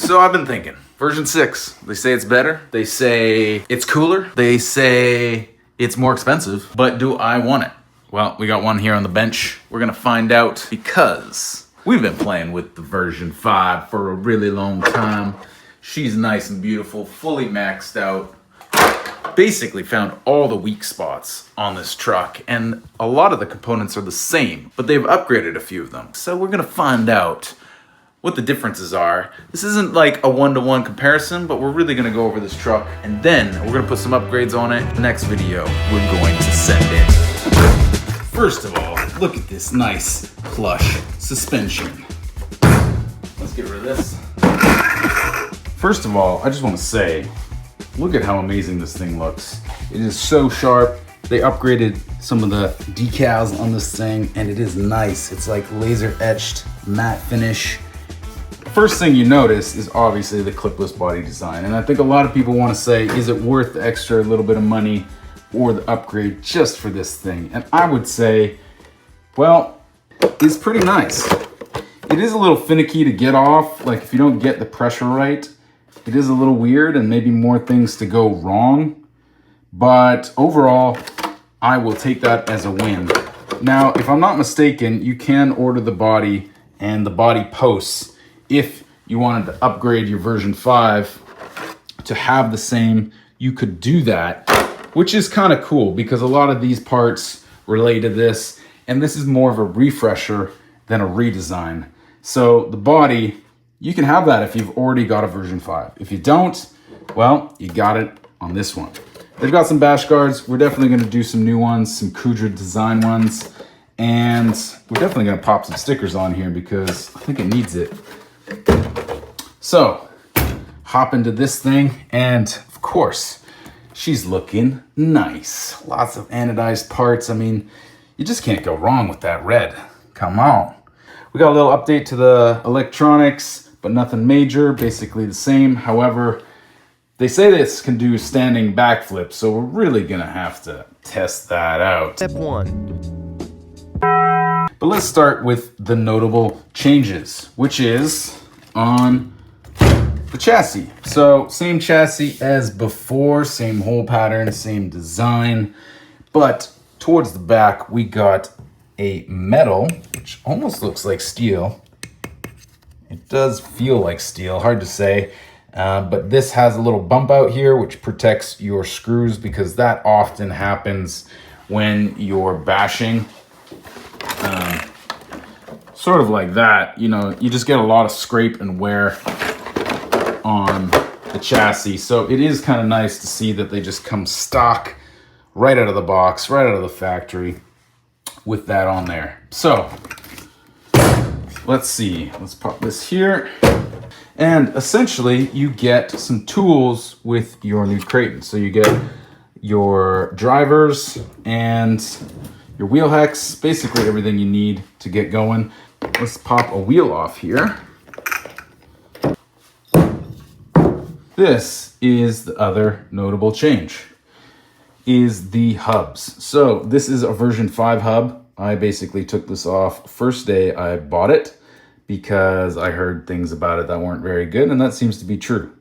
So I've been thinking, version 6, they say it's better, they say it's cooler, they say it's more expensive, but do I want it? Well, we got one here on the bench. We're gonna find out because we've been playing with the version 5 for a really long time. She's nice and beautiful, fully maxed out. Basically found all the weak spots on this truck, and a lot of the components are the same, but they've upgraded a few of them. So we're gonna find out what the differences are. This isn't like a one-to-one comparison, but we're really gonna go over this truck, and then we're gonna put some upgrades on it. The next video, we're going to send in. First of all, look at this nice plush suspension. Let's get rid of this. First of all, I just wanna say, look at how amazing this thing looks. It is so sharp. They upgraded some of the decals on this thing, and it is nice. It's like laser etched matte finish. First thing you notice is obviously the clipless body design. And I think a lot of people want to say, is it worth the extra little bit of money or the upgrade just for this thing? And I would say, well, it's pretty nice. It is a little finicky to get off. Like if you don't get the pressure right, it is a little weird and maybe more things to go wrong. But overall, I will take that as a win. Now, if I'm not mistaken, you can order the body and the body posts if you wanted to upgrade your version 5 to have the same. You could do that, which is kind of cool because a lot of these parts relate to this, and this is more of a refresher than a redesign. So the body, you can have that if you've already got a version 5. If you don't, well, you got it on this one. They've got some bash guards. We're definitely going to do some new ones, some Kudra design ones, and we're definitely going to pop some stickers on here because I think it needs it. So, hop into this thing, and of course, she's looking nice. Lots of anodized parts. I mean, you just can't go wrong with that red. Come on. We got a little update to the electronics, but nothing major, basically the same. However, they say this can do standing backflips, so we're really gonna have to test that out. Step 1. But let's start with the notable changes, which is on the chassis. So same chassis as before, same hole pattern, same design, but towards the back we got a metal, which almost looks like steel. It does feel like steel, hard to say, but this has a little bump out here which protects your screws because that often happens when you're bashing. Sort of like that, you know, you just get a lot of scrape and wear on the chassis. So it is kind of nice to see that they just come stock right out of the box, right out of the factory with that on there. So let's see, let's pop this here. And essentially you get some tools with your new Kraton. So you get your drivers and your wheel hex, basically everything you need to get going. Let's pop a wheel off here. This is the other notable change, is the hubs. So this is a version 5 hub. I basically took this off first day I bought it because I heard things about it that weren't very good, and that seems to be true.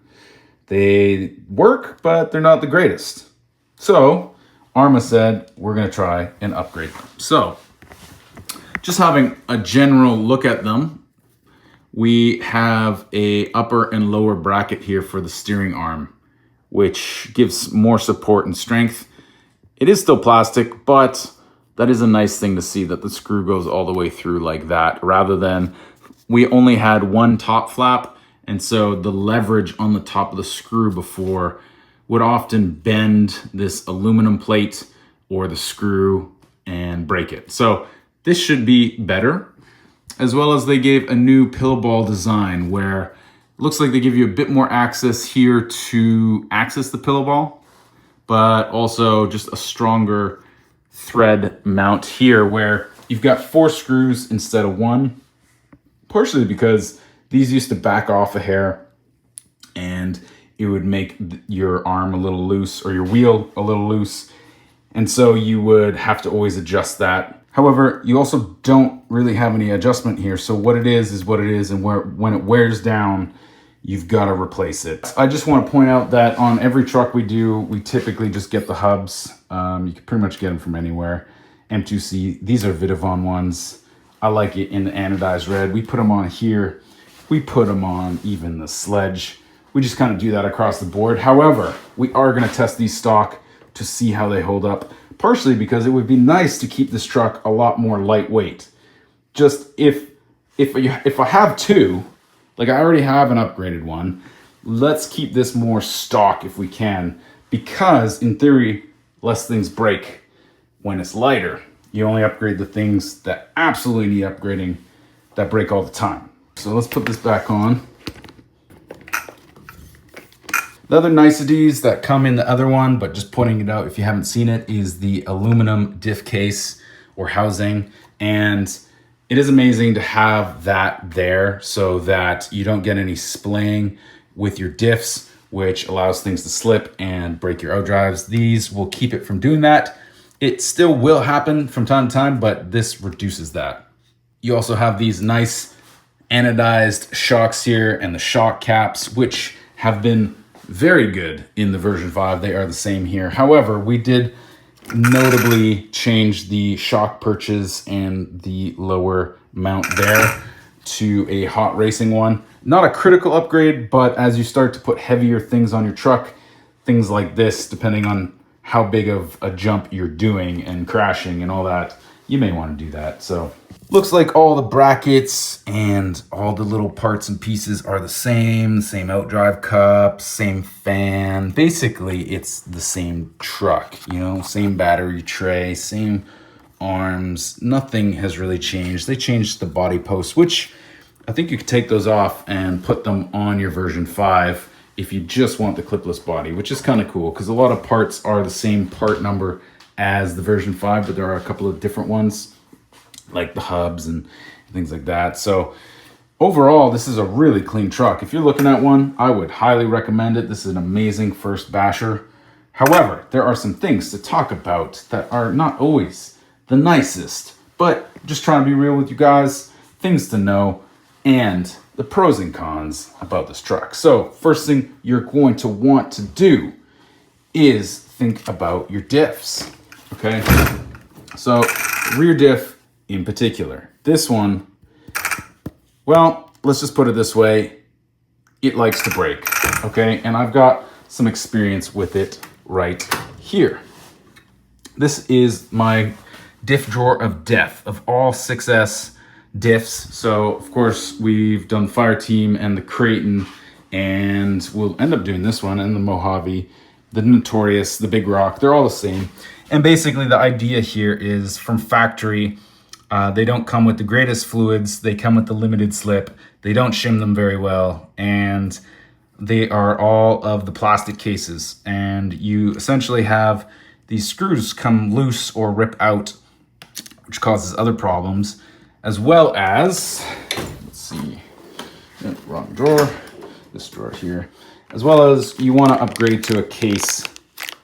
They work, but they're not the greatest. So Arrma said, we're gonna try and upgrade them. So just having a general look at them, we have a upper and lower bracket here for the steering arm, which gives more support and strength. It is still plastic, but that is a nice thing to see that the screw goes all the way through like that, rather than we only had one top flap, and so the leverage on the top of the screw before would often bend this aluminum plate or the screw and break it. So this should be better, as well as they gave a new pill ball design where it looks like they give you a bit more access here to access the pillow ball, but also just a stronger thread mount here where you've got 4 screws instead of 1, partially because these used to back off a hair and it would make your arm a little loose or your wheel a little loose. And so you would have to always adjust that. However, you also don't really have any adjustment here. So what it is what it is, and when it wears down, you've got to replace it. I just want to point out that on every truck we do, we typically just get the hubs. You can pretty much get them from anywhere. M2C, these are Vitavon ones. I like it in the anodized red. We put them on here. We put them on even the sledge. We just kind of do that across the board. However, we are going to test these stock to see how they hold up, partially because it would be nice to keep this truck a lot more lightweight. Just if I have two, like I already have an upgraded one, let's keep this more stock if we can, because in theory, less things break when it's lighter. You only upgrade the things that absolutely need upgrading, that break all the time. So let's put this back on. The other niceties that come in the other one, but just pointing it out if you haven't seen it, is the aluminum diff case or housing. And it is amazing to have that there so that you don't get any splaying with your diffs, which allows things to slip and break your outdrives. These will keep it from doing that. It still will happen from time to time, but this reduces that. You also have these nice anodized shocks here and the shock caps, which have been very good in the version 5. They are the same here. However, we did notably change the shock perches and the lower mount there to a hot racing one. Not a critical upgrade, but as you start to put heavier things on your truck, things like this, depending on how big of a jump you're doing and crashing and all that, you may want to do that. So looks like all the brackets and all the little parts and pieces are the same outdrive cup, same fan. Basically, it's the same truck, you know, same battery tray, same arms. Nothing has really changed. They changed the body posts, which I think you could take those off and put them on your version 5 if you just want the clipless body, which is kind of cool because a lot of parts are the same part number as the version 5, but there are a couple of different ones, like the hubs and things like that. So overall, this is a really clean truck. If you're looking at one, I would highly recommend it. This is an amazing first basher. However, there are some things to talk about that are not always the nicest, but just trying to be real with you guys, things to know, and the pros and cons about this truck. So first thing you're going to want to do is think about your diffs, okay? So rear diff in particular. This one, well, let's just put it this way. It likes to break, okay? And I've got some experience with it right here. This is my diff drawer of death of all 6S diffs. So of course we've done Fire Team and the Kraton, and we'll end up doing this one and the Mojave, the Notorious, the Big Rock. They're all the same. And basically the idea here is from factory, they don't come with the greatest fluids. They come with the limited slip. They don't shim them very well. And they are all of the plastic cases. And you essentially have these screws come loose or rip out, which causes other problems, as well as, let's see, wrong drawer, this drawer here, as well as you want to upgrade to a case,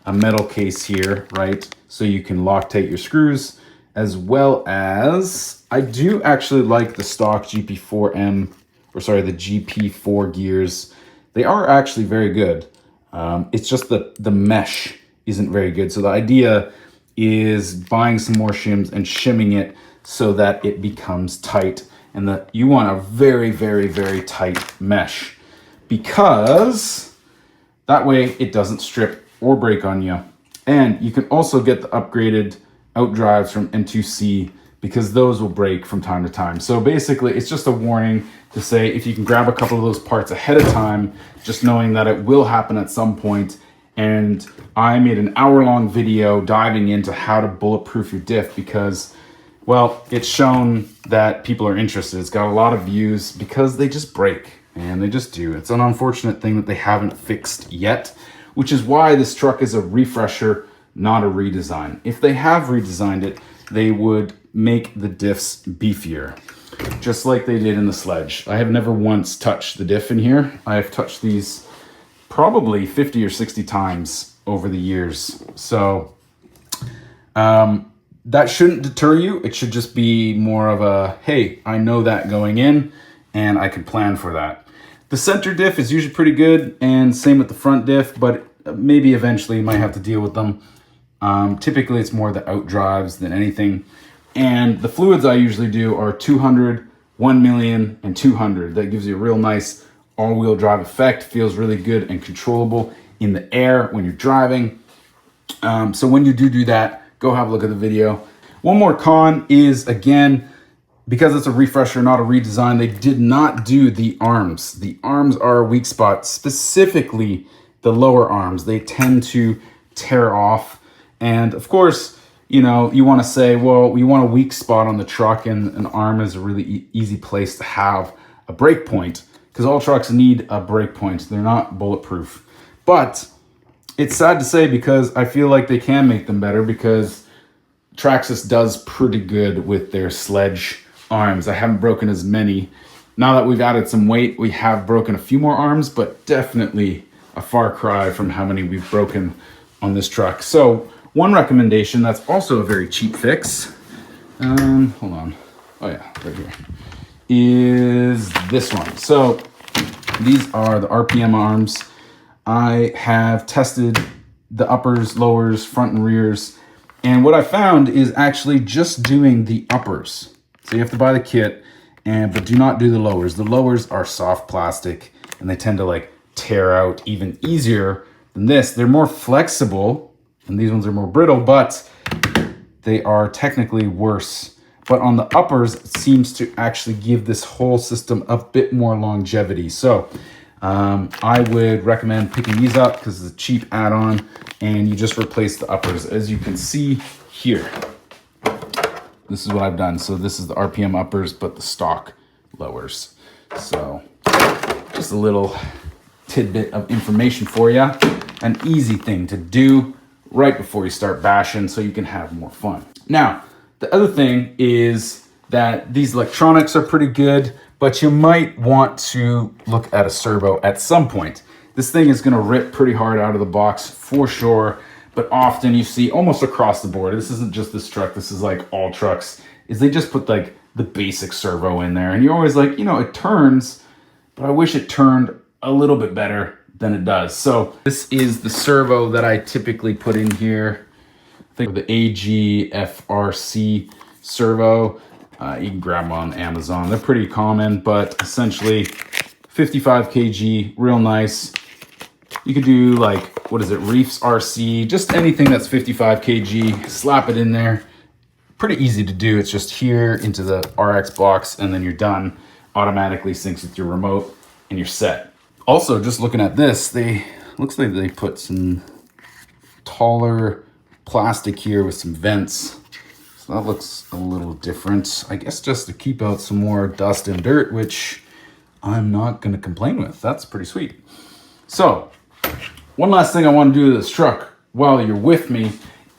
a metal case here, right? So you can Loctite your screws, as well as, I do actually like the stock GP4 gears. They are actually very good. It's just that the mesh isn't very good. So the idea is buying some more shims and shimming it so that it becomes tight, and that you want a very, very, very tight mesh, because that way it doesn't strip or break on you. And you can also get the upgraded outdrives from M2C, because those will break from time to time. So basically it's just a warning to say, if you can grab a couple of those parts ahead of time, just knowing that it will happen at some point. And I made an hour-long video diving into how to bulletproof your diff, because, well, it's shown that people are interested. It's got a lot of views because they just break, and they just do. It's an unfortunate thing that they haven't fixed yet, which is why this truck is a refresher, not a redesign. If they have redesigned it, they would make the diffs beefier, just like they did in the sledge. I have never once touched the diff in here. I have touched these probably 50 or 60 times over the years. So that shouldn't deter you. It should just be more of a, hey, I know that going in and I can plan for that. The center diff is usually pretty good, and same with the front diff, but maybe eventually you might have to deal with them. Typically it's more the out drives than anything. And the fluids I usually do are 200, 1 million, and 200. That gives you a real nice all-wheel drive effect. Feels really good and controllable in the air when you're driving. So when you do that, go have a look at the video. One more con is, again, because it's a refresher, not a redesign, they did not do the arms. The arms are a weak spot, specifically the lower arms. They tend to tear off. And of course, you know, you want to say, well, we want a weak spot on the truck, and an arm is a really easy place to have a brake point, because all trucks need a brake point. They're not bulletproof. But it's sad to say, because I feel like they can make them better, because Traxxas does pretty good with their sledge arms. I haven't broken as many. Now that we've added some weight, we have broken a few more arms, but definitely a far cry from how many we've broken on this truck. So one recommendation that's also a very cheap fix, hold on, oh yeah, right here, is this one. So these are the RPM arms. I have tested the uppers, lowers, front and rears, and what I found is actually just doing the uppers. So you have to buy the kit, but do not do the lowers. The lowers are soft plastic, and they tend to like tear out even easier than this. They're more flexible, and these ones are more brittle, but they are technically worse. But on the uppers, it seems to actually give this whole system a bit more longevity. So I would recommend picking these up because it's a cheap add-on, and you just replace the uppers. As you can see here, this is what I've done. So this is the RPM uppers, but the stock lowers. So just a little tidbit of information for you. An easy thing to do right before you start bashing so you can have more fun. Now, the other thing is that these electronics are pretty good, but you might want to look at a servo at some point. This thing is gonna rip pretty hard out of the box for sure, but often you see almost across the board, this isn't just this truck, this is like all trucks, is they just put like the basic servo in there, and you're always like, you know, it turns, but I wish it turned a little bit better than it does. So this is the servo that I typically put in here. I think the AGFRC servo. You can grab them on Amazon. They're pretty common, but essentially 55 kg, real nice. You could do like, what is it, Reefs RC, just anything that's 55 kg, slap it in there. Pretty easy to do. It's just here into the RX box, and then you're done. Automatically syncs with your remote, and you're set. Also, just looking at this, looks like they put some taller plastic here with some vents. So that looks a little different. I guess just to keep out some more dust and dirt, which I'm not gonna complain with. That's pretty sweet. So, one last thing I want to do to this truck while you're with me.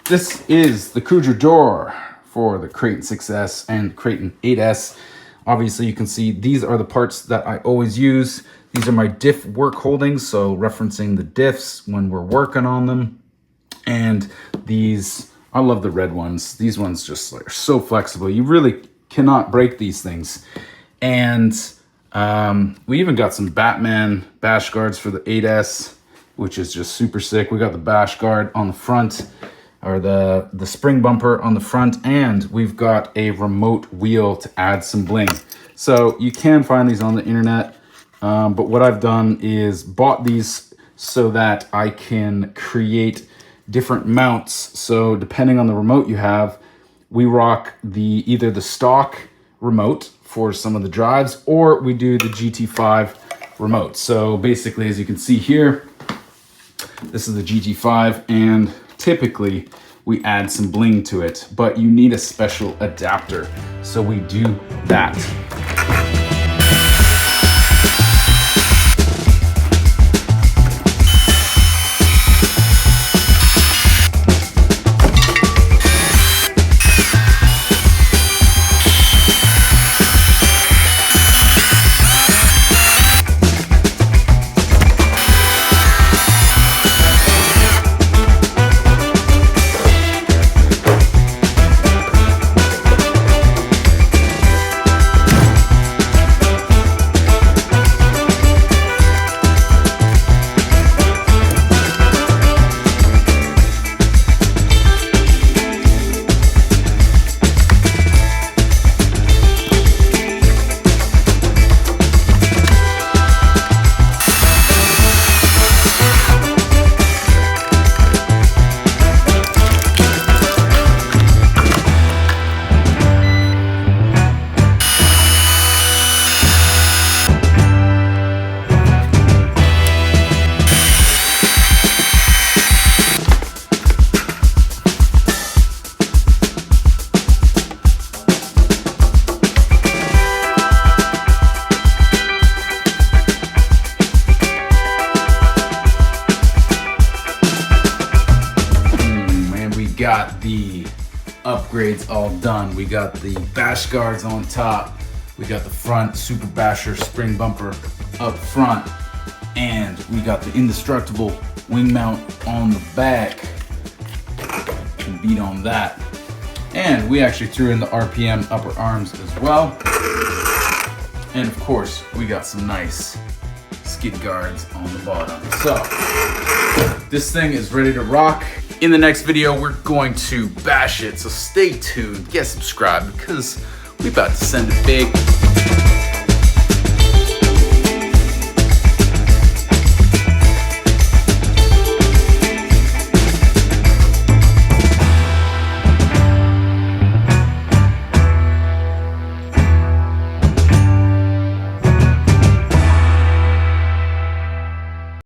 This is the Cruiser door for the Kraton 6S and Kraton 8S. Obviously, you can see these are the parts that I always use. These are my diff work holdings, so referencing the diffs when we're working on them. And these, I love the red ones. These ones just are so flexible. You really cannot break these things. And we even got some Batman bash guards for the 8S, which is just super sick. We got the bash guard on the front, or the spring bumper on the front, and we've got a remote wheel to add some bling. So you can find these on the internet, but what I've done is bought these so that I can create different mounts. So depending on the remote you have, we rock either the stock remote for some of the drives, or we do the GT5 remote. So basically, as you can see here, this is the GT5, and typically we add some bling to it, but you need a special adapter. So we do that. the upgrades all done. We got the bash guards on top. We got the front Super Basher spring bumper up front. And we got the indestructible wing mount on the back. Can beat on that. And we actually threw in the RPM upper arms as well. And of course, we got some nice skid guards on the bottom. So, this thing is ready to rock. In the next video, we're going to bash it, so stay tuned, get subscribed, because we're about to send it big.